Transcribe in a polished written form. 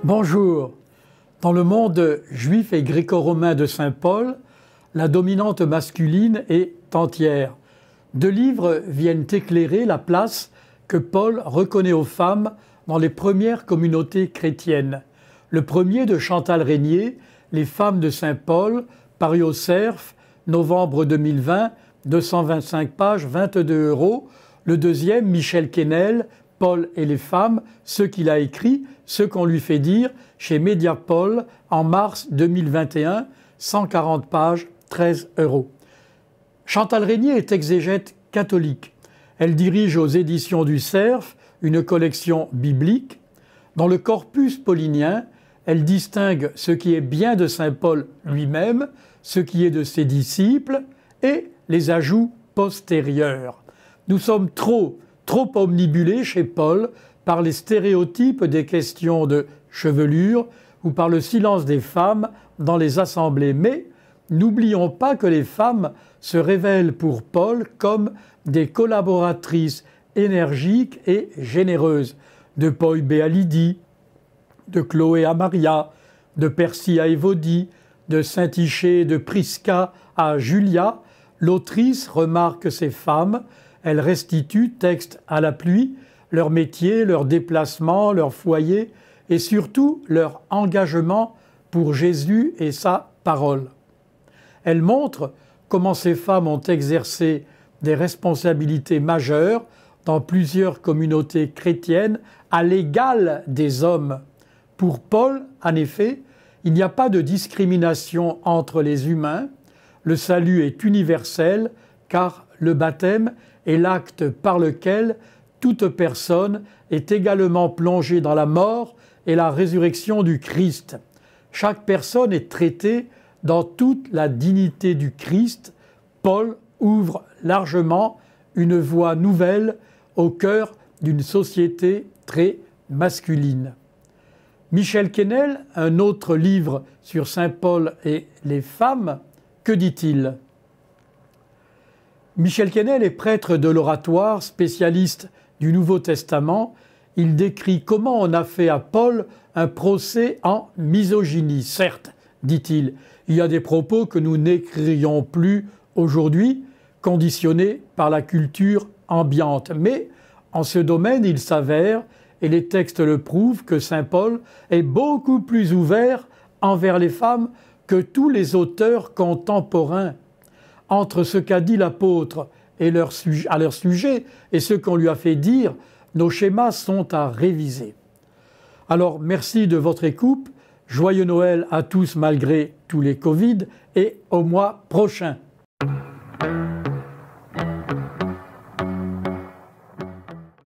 Bonjour. Dans le monde juif et gréco-romain de saint Paul, la dominante masculine est entière. Deux livres viennent éclairer la place que Paul reconnaît aux femmes dans les premières communautés chrétiennes. Le premier de Chantal Régnier, Les femmes de saint Paul, paru au Cerf, novembre 2020, 225 pages, 22 €. Le deuxième, Michel Quesnel, Paul et les femmes, ce qu'il a écrit, ce qu'on lui fait dire, chez Mediapol, en mars 2021, 140 pages, 13 €. Chantal Régnier est exégète catholique. Elle dirige aux éditions du Cerf une collection biblique. Dans le corpus paulinien, elle distingue ce qui est bien de saint Paul lui-même, ce qui est de ses disciples et les ajouts postérieurs. Nous sommes trop omnibulés chez Paul par les stéréotypes des questions de chevelure ou par le silence des femmes dans les assemblées. Mais n'oublions pas que les femmes se révèlent pour Paul comme des collaboratrices énergiques et généreuses, de Poïbé à Lydie, de Chloé à Maria, de Percy à Évodie, de Saint-Iché de Prisca à Julia. L'autrice remarque ces femmes, elle restitue, texte à la pluie, leur métier, leur déplacement, leur foyer et surtout leur engagement pour Jésus et sa parole. Elle montre comment ces femmes ont exercé des responsabilités majeures dans plusieurs communautés chrétiennes à l'égal des hommes. Pour Paul, en effet, il n'y a pas de discrimination entre les humains. Le salut est universel car le baptême est l'acte par lequel toute personne est également plongée dans la mort et la résurrection du Christ. Chaque personne est traitée dans toute la dignité du Christ. Paul ouvre largement une voie nouvelle au cœur d'une société très masculine. Michel Quesnel, un autre livre sur saint Paul et les femmes, que dit-il ? Michel Quesnel est prêtre de l'oratoire, spécialiste du Nouveau Testament. Il décrit comment on a fait à Paul un procès en misogynie. Certes, dit-il, il y a des propos que nous n'écririons plus aujourd'hui, conditionnés par la culture ambiante. Mais en ce domaine, il s'avère, et les textes le prouvent, que saint Paul est beaucoup plus ouvert envers les femmes que tous les auteurs contemporains. Entre ce qu'a dit l'apôtre à leur sujet et ce qu'on lui a fait dire, nos schémas sont à réviser. Alors merci de votre écoute, joyeux Noël à tous malgré tous les Covid et au mois prochain.